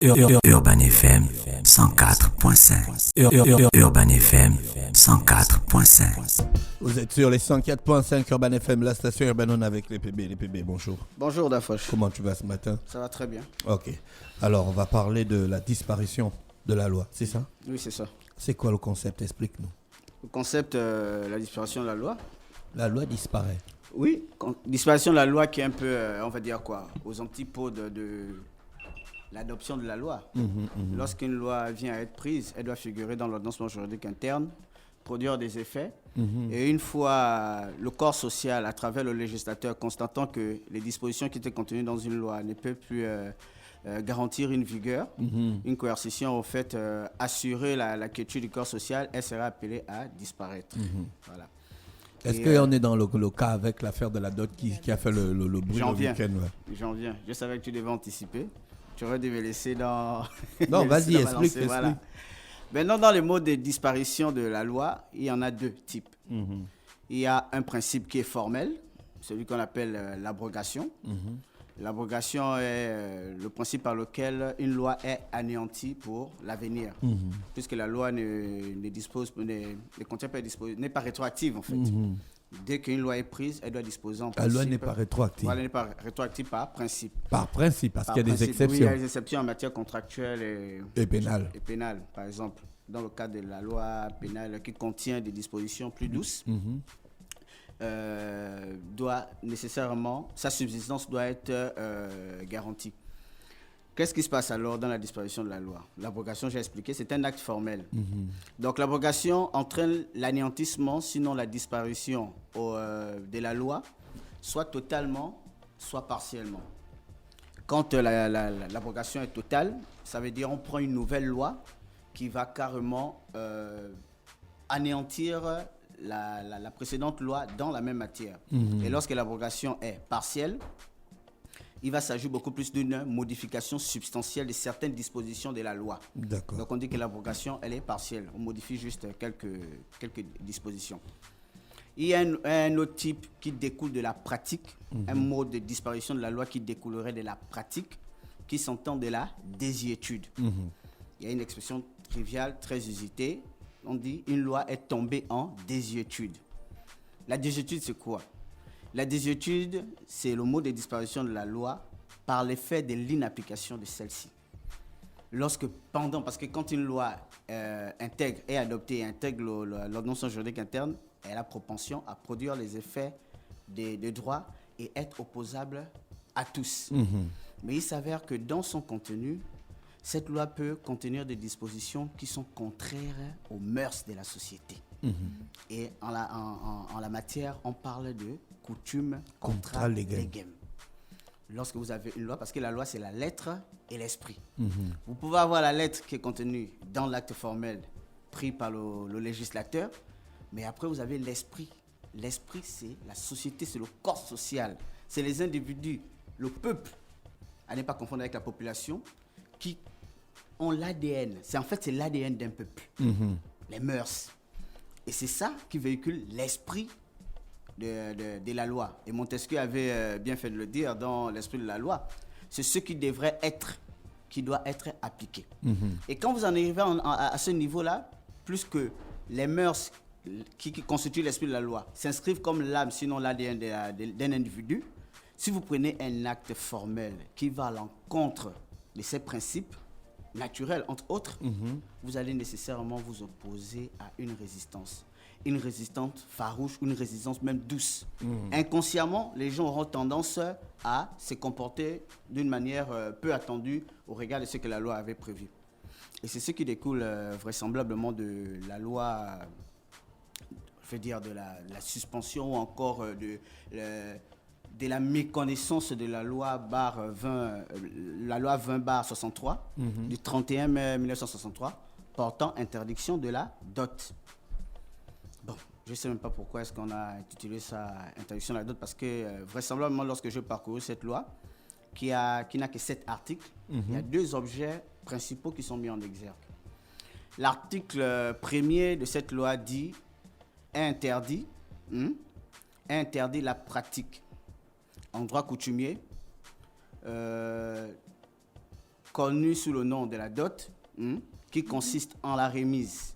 Urban FM 104.5. Urban FM 104.5. Vous êtes sur les 104.5 Urban FM, la station urbaine avec les PB. Les PB, bonjour. Bonjour Dafoche. Comment tu vas ce matin? Ça va très bien. Ok. Alors, on va parler de la disparition de la loi, c'est ça? Oui, c'est ça. C'est quoi le concept? Explique-nous. Le concept, la disparition de la loi. La loi disparaît. Oui, disparition de la loi qui est un peu, on va dire quoi, aux antipodes de l'adoption de la loi. Lorsqu'une loi vient à être prise, elle doit figurer dans l'ordonnancement juridique interne, produire des effets. Et une fois le corps social, à travers le législateur, constatant que les dispositions qui étaient contenues dans une loi ne peuvent plus garantir une vigueur, une coercition, au fait, assurer la quiétude du corps social, elle sera appelée à disparaître. Voilà. Est-ce qu'on est dans le cas avec l'affaire de la dot qui a fait le bruit le week-end? J'en viens. Je savais que tu devais anticiper. Tu aurais dû me laisser dans... Non, vas-y, explique. Voilà. Maintenant, dans les mots de disparition de la loi, il y en a deux types. Il y a un principe qui est formel, celui qu'on appelle l'abrogation. L'abrogation est le principe par lequel une loi est anéantie pour l'avenir, puisque la loi ne contient pas, n'est pas rétroactive en fait. Dès qu'une loi est prise, elle doit disposer en principe. La loi n'est pas rétroactive. Voilà, elle n'est pas rétroactive par principe. Par principe, parce qu'il y a des exceptions. Oui, il y a des exceptions en matière contractuelle et pénale. Et pénale, par exemple, dans le cadre de la loi pénale qui contient des dispositions plus douces. Doit nécessairement, sa subsistance doit être garantie. Qu'est-ce qui se passe alors dans la disparition de la loi? L'abrogation, j'ai expliqué, c'est un acte formel. Donc l'abrogation entraîne l'anéantissement, sinon la disparition de la loi, soit totalement, soit partiellement. Quand l'abrogation est totale, ça veut dire qu'on prend une nouvelle loi qui va carrément anéantir la précédente loi dans la même matière. Et lorsque l'abrogation est partielle, il va s'agir beaucoup plus d'une modification substantielle de certaines dispositions de la loi. D'accord. Donc on dit que l'abrogation, elle est partielle. On modifie juste quelques dispositions. Il y a un autre type qui découle de la pratique, un mode de disparition de la loi qui découlerait de la pratique, qui s'entend de la désuétude. Il y a une expression triviale, très usitée. On dit une loi est tombée en désuétude. La désuétude, c'est quoi? La désuétude, c'est le mot de disparition de la loi par l'effet de l'inapplication de celle-ci. Parce que quand une loi est adoptée et intègre l'ordonnance juridique interne, elle a propension à produire les effets des droits et être opposable à tous. Mais il s'avère que dans son contenu, cette loi peut contenir des dispositions qui sont contraires aux mœurs de la société. Et en la matière, on parle de coutume contra legem. Lorsque vous avez une loi, parce que la loi, c'est la lettre et l'esprit. Vous pouvez avoir la lettre qui est contenue dans l'acte formel pris par le législateur, mais après, vous avez l'esprit. L'esprit, c'est la société, c'est le corps social, c'est les individus, le peuple, à ne pas confondre avec la population, qui ont l'ADN. C'est l'ADN d'un peuple, les mœurs. Et c'est ça qui véhicule l'esprit de la loi. Et Montesquieu avait bien fait de le dire dans l'esprit de la loi. C'est ce qui devrait être, qui doit être appliqué. Et quand vous en arrivez à ce niveau-là, plus que les mœurs qui constituent l'esprit de la loi s'inscrivent comme l'âme, sinon l'ADN d'un individu, si vous prenez un acte formel qui va à l'encontre de ces principes naturels, entre autres, vous allez nécessairement vous opposer à une résistance farouche, une résistance même douce. Inconsciemment, les gens auront tendance à se comporter d'une manière peu attendue au regard de ce que la loi avait prévu. Et c'est ce qui découle vraisemblablement de la loi, je veux dire de la suspension ou encore de la méconnaissance de la loi 20/63 du 31 mai 1963 portant interdiction de la dot. Bon, je ne sais même pas pourquoi est-ce qu'on a intitulé ça interdiction de la dot, parce que vraisemblablement lorsque je parcours cette loi qui n'a que 7 articles, il y a 2 objets principaux qui sont mis en exergue. L'article premier de cette loi dit interdit la pratique en droit coutumier connu sous le nom de la dot, qui consiste en la remise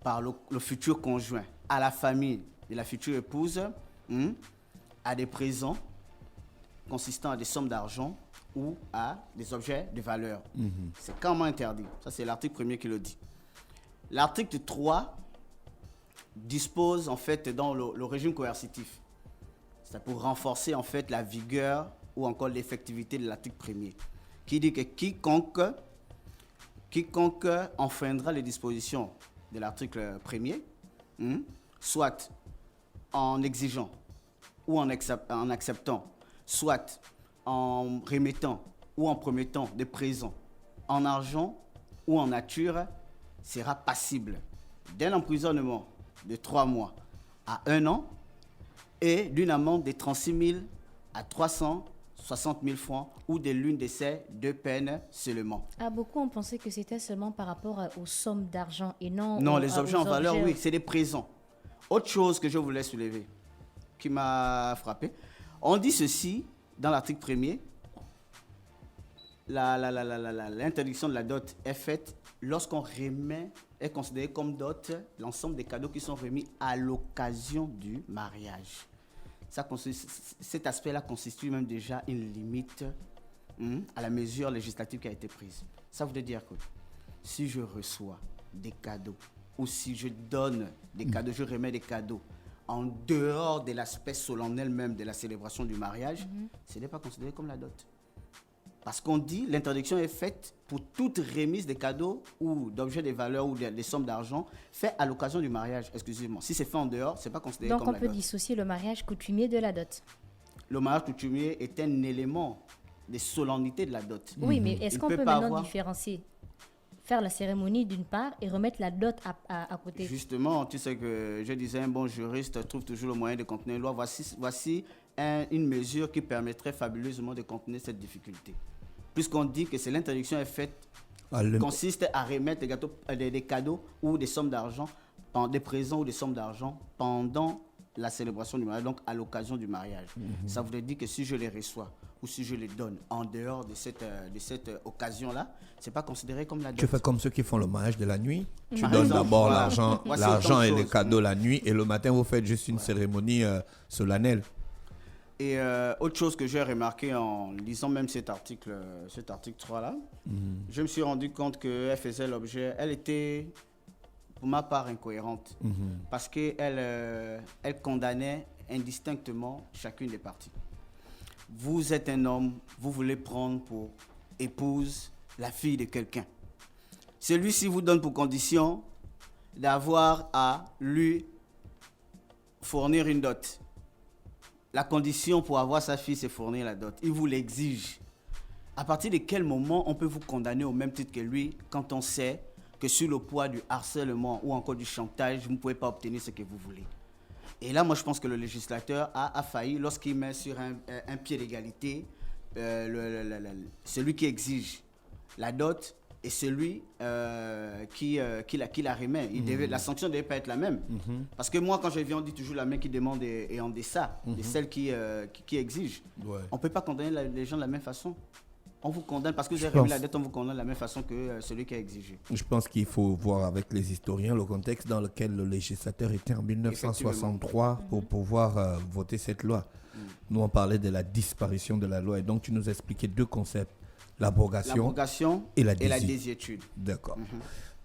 par le futur conjoint à la famille de la future épouse, à des présents consistant à des sommes d'argent ou à des objets de valeur. C'est clairement interdit. Ça, c'est l'article 1er qui le dit. L'article 3 dispose, en fait, dans le régime coercitif. C'est pour renforcer, en fait, la vigueur ou encore l'effectivité de l'article 1er, qui dit que quiconque enfreindra les dispositions de l'article 1er, soit en exigeant ou en acceptant, soit en remettant ou en promettant des présents en argent ou en nature, sera passible d'un emprisonnement de 3 mois à 1 an et d'une amende de 36 000 à 360 000 francs ou de l'une de ces 2 peines seulement. Beaucoup ont pensé que c'était seulement par rapport aux sommes d'argent et non Non, les objets en valeur, oui, c'est des présents. Autre chose que je voulais soulever, qui m'a frappé, on dit ceci dans l'article 1er, l'interdiction de la dot est faite lorsqu'on remet, est considéré comme dot l'ensemble des cadeaux qui sont remis à l'occasion du mariage. Cet aspect-là constitue même déjà une limite à la mesure législative qui a été prise. Ça veut dire que si je reçois des cadeaux ou si je donne des cadeaux, je remets des cadeaux en dehors de l'aspect solennel même de la célébration du mariage, ce n'est pas considéré comme la dot. Parce qu'on dit l'interdiction est faite pour toute remise de cadeaux ou d'objets de valeur ou des sommes d'argent fait à l'occasion du mariage, exclusivement. Si c'est fait en dehors, ce n'est pas considéré comme la dot. Donc on peut dissocier le mariage coutumier de la dot. Le mariage coutumier est un élément de solennité de la dot. Oui, mais est-ce qu'on peut maintenant différencier, faire la cérémonie d'une part et remettre la dot à côté? Justement, tu sais que je disais, un bon juriste trouve toujours le moyen de contenir une loi. Voici une mesure qui permettrait fabuleusement de contenir cette difficulté. Puisqu'on dit que c'est l'interdiction est faite, consiste à remettre des cadeaux ou des sommes d'argent, des présents ou des sommes d'argent pendant la célébration du mariage, donc à l'occasion du mariage. Ça voudrait dire que si je les reçois ou si je les donne en dehors de cette occasion-là, ce n'est pas considéré comme la dot. Tu fais comme ceux qui font le mariage de la nuit. Tu donnes d'abord l'argent et les cadeaux la nuit et le matin, vous faites juste une cérémonie solennelle. Et autre chose que j'ai remarqué en lisant même cet article 3-là, je me suis rendu compte qu'elle faisait l'objet, elle était pour ma part incohérente, parce qu'elle condamnait indistinctement chacune des parties. Vous êtes un homme, vous voulez prendre pour épouse la fille de quelqu'un. Celui-ci vous donne pour condition d'avoir à lui fournir une dot. La condition pour avoir sa fille, c'est fournir la dot. Il vous l'exige. À partir de quel moment on peut vous condamner au même titre que lui quand on sait que sur le poids du harcèlement ou encore du chantage, vous ne pouvez pas obtenir ce que vous voulez? Et là, moi, je pense que le législateur a failli lorsqu'il met sur un pied d'égalité celui qui exige la dot et celui qui la remet. La sanction ne devait pas être la même. Parce que moi, quand je viens, on dit toujours la main qui demande est en deçà de celle qui exige. Ouais. On ne peut pas condamner les gens de la même façon. On vous condamne parce que vous avez remis la dette, on vous condamne de la même façon que celui qui a exigé. Je pense qu'il faut voir avec les historiens le contexte dans lequel le législateur était en 1963 pour pouvoir voter cette loi. Nous, on parlait de la disparition de la loi et donc tu nous expliquais 2 concepts. L'abrogation et la désuétude. D'accord.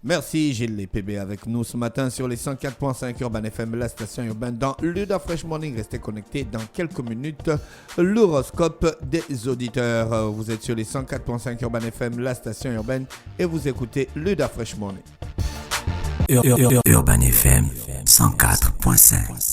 Merci Gilles PB avec nous ce matin sur les 104.5 Urban FM, la station urbaine dans Luda Fresh Morning. Restez connectés dans quelques minutes. L'horoscope des auditeurs. Vous êtes sur les 104.5 Urban FM, la station urbaine et vous écoutez Luda Fresh Morning. Urban FM 104.5.